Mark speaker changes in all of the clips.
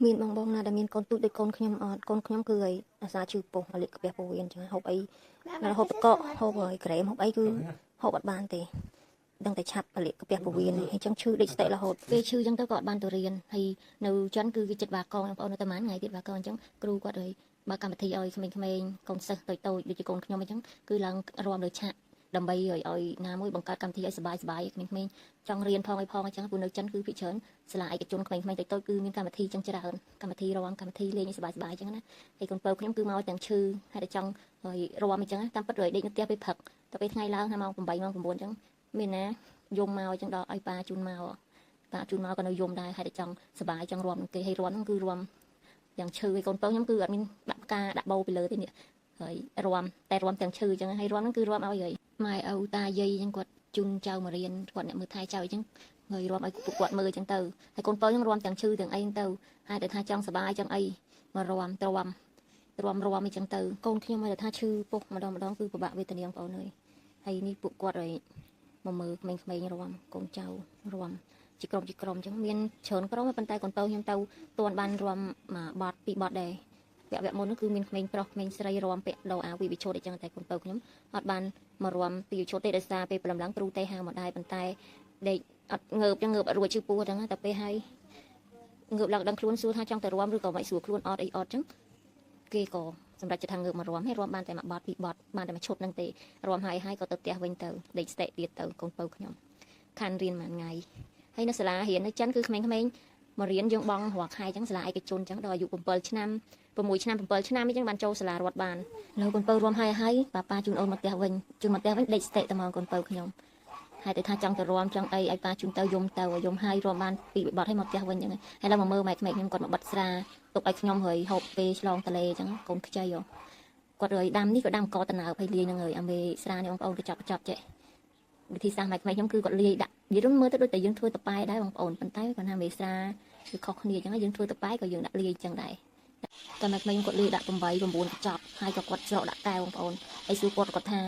Speaker 1: មានបងណាដែលមានកូនទូចដូចកូនខ្ញុំអត់កូនខ្ញុំគឺឲ្យអាសាជឺពុះមកលេខកាពះពោះវៀនចឹងហូបអីដល់ហូបតកហូបហើយក្រែមហូបអីគឺហូបអត់បានទេដឹងតែឆាប់លេខកាពះពោះវៀនហើយចឹងឈឺដេកស្ទៃរហូតពេលឈឺចឹងទៅក៏អត់បានទៅរៀនហើយនៅចិនគឺវាចិត្តបាកងបងប្អូននៅតែម៉ានថ្ងៃទៀតបាកងចឹងគ្រូគាត់ឲ្យបើកម្មវិធីឲ្យក្មេងៗកូនសិស្សតូចៗដូចជាកូនខ្ញុំអញ្ចឹងគឺឡើងរាំលើឆាកដើម្បីឲ្យណាមួយបង្កើតកម្មវិធីឲ្យសប្បាយៗក្មេងៗចង់រៀនផងអីផងអញ្ចឹងព្រោះនៅចិនគឺភាគច្រើនសាលាឯកជនក្មេងៗតូចៗគឺមានកម្មវិធីចឹងច្រើនកម្មវិធីរាំកម្មវិធីលេងឲ្យសប្បាយៗចឹងណាហើយកូនពៅខ្ញុំគឺមកទាំងឈឺហើយតែចង់ឲ្យរាំអញ្ចឹងតាមពិតរយដេកនៅផ្ទះពេលព្រឹកតែពេលថ្ងៃឡើងម៉ោង8ម៉ោង9អញ្ចឹងមានណាយំមកអញ្ចឹងដល់ឲ្យប៉ាជូនមកក៏នៅយំដែរហើយតែចង់សប្បាយចង់រាំនឹងគេហើយរាំហ្នឹងគឺរាំយ៉ាងឈឺឲ្យកូនពៅខ្ញុំគឺអត់មានដាក់ផ្កាដាក់បោពីលើទេនេះហើយរាំតែរាំទាំងឈឺអញ្ចឹងហើយរាំហ្នឹងគឺរាំឲ្យហើយម៉ែឪតាយាយអញ្ចឹងគាត់ជូនចៅមករៀនគាត់អ្នកមើលថែចៅអញ្ចឹងហើយរាំឲ្យពួកគាត់មើលអញ្ចឹងទៅហើយកូនពៅខ្ញុំរាំទាំងឈឺទាំងអីហ្នឹងទៅហើយតែថាចង់សប្បាយចឹងអីមករាំអញ្ចឹងទៅកូនខ្ញុំឲ្យតែថាឈឺពុកម្ដងគឺពិបាកវេទនាបងប្អូនអើយហើយនេះពួកគាត់ឲ្យមកមើលក្មេងៗរាំកូនចៅរាំជាក្រុមអញ្ចឹងមានច្រើនក្រុមប៉ុន្តែកូនពៅខ្ញុំទៅទាន់បានរាំបទពីរបទដែរវគ្គមុននោះគឺមានក្មេងប្រុសក្មេងស្រីរាំពាក់លោអាវិវិឈុតអញ្ចឹងតែកូនពៅខ្ញុំអត់បានមករាំពីវិឈុតទេដោយសារពេលព្រលឹមឡើងគ្រូទេហៅមកដែរប៉ុន្តែដេកអត់ងើបអត់រួចឈឺពោះអញ្ចឹងតែពេលហើយងើបឡើងដឹងខ្លួនសួរថាចង់ទៅរាំឬក៏មិនស្រួលខ្លួនអត់អីអត់អញ្ចឹងគេក៏សម្រាប់ចិត្តថាងើបមករាំហើយរាំបានតែមួយបទពីរបទបានតែមួយឈុតហ្នឹងទេរាំហើយក៏ទៅផ្ទះវិញទៅដេកស្ទែកទៀតទៅកូនពៅខ្ញុំខានរៀនមួយថ្ងៃហើយនៅសាលារៀននៅចិនគឺក្មេងៗមករៀនយើងបងរាល់ខែអញ្ចឹងសាលាឯកជនអញ្ចឹងដល់អាយុ7ឆ្នាំ6ឆ្នាំ7ឆ្នាំអញ្ចឹងបានចូលសាលារដ្ឋបានលើកូនពៅរួមហើយប៉ាជូនអូនមកផ្ទះវិញដេកស្ទែកតែមកកូនពៅខ្ញុំហើយតែថាចង់ទៅរួមចង់អីឲ្យប៉ាជូនទៅយំហើយរួមបានពីបត់ឲ្យមកផ្ទះវិញអញ្ចឹងហើយឡើងមកមើលម៉ែក្មេងខ្ញុំគាត់មកបិទស្រាទុកឲ្យខ្ញុំហើយហូបពេលឆ្លងតលេអញ្ចឹងកូនខ្ចីគាត់រើយដាំនេះក៏ដាំកតណើហើយលាយនឹងហើយអាមេស្រានេះបងប្អូនទៅចាប់ចេះវិធីសាស្ត្រម៉ែក្មេងខ្ញុំគឺគាត់លាយដាក់និយាយទៅមើលទៅដូចតែយើងធ្វើតប៉ែដែរបងប្អូនប៉ុន្តែគាត់ថាមេស្រាគឺខុសគ្នាអញ្ចឹងយើងធ្វើតប៉ែក៏យើងដាក់លាយអញ្ចឹងដែរតែម៉ែក្មេងគាត់លាយដាក់8 9កញ្ចប់ហើយក៏គាត់ច្រកដាក់កែវបងប្អូនហើយសួរគាត់ថា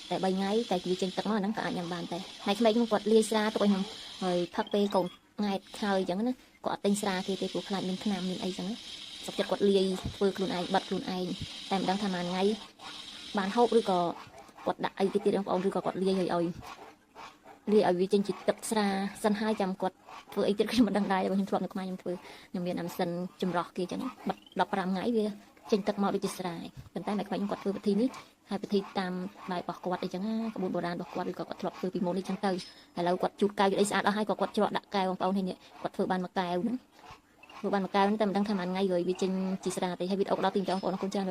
Speaker 1: តែ3ថ្ងៃតែវាចេញទឹកមកហ្នឹងក៏អាចញ៉ាំបានដែរហើយក្មេងគាត់លាយស្រាទុកឲ្យខ្ញុំហើយផឹកពេលកូនង៉ែតខើអញ្ចឹងណាគាត់អត់ទិញស្រាគេទេព្រោះខ្លាចមានថ្នាំមានអីអញ្ចឹងសុខចិត្តគាត់លាយធ្វើខ្លួនឯងបាត់ខ្លួនឯងតែមិនដឹងថាមួយថ្ងៃបានហូបឬក៏គាត់ដាក់អីទៀតបងប្អូនឬក៏គាត់លាយឲ្យវាចេញជាទឹកស្រាសិនហើយចាំគាត់ធ្វើអីទៀតខ្ញុំមិនដឹងដែរបើខ្ញុំធ្លាប់នៅខ្មែរខ្ញុំមានអាម៉ាសិនចម្រោះគេអញ្ចឹងបាត់15ថ្ងៃវាចេញទឹកមកដូចជាស្រាប៉ុន្តែម៉ែក្មេងខ្ញុំគាត់ធ្វើពិធីនេះហើយពិធីតាមបែបរបស់គាត់អីចឹងក្បួនបុរាណរបស់គាត់ឬក៏គាត់ធ្លាប់ធ្វើពីមុនអីចឹងទៅឥឡូវគាត់ជូតកែវអីស្អាតអស់ហើយក៏គាត់ច្រកដាក់កែវបងប្អូននេះគាត់ធ្វើបានមួយកែវហ្នឹងតែមិនដឹងថាមួយថ្ងៃរួចវាចេញជាស្រាទេហើយវីដេអូដល់ទីបងប្អូនអរគុណច្រើន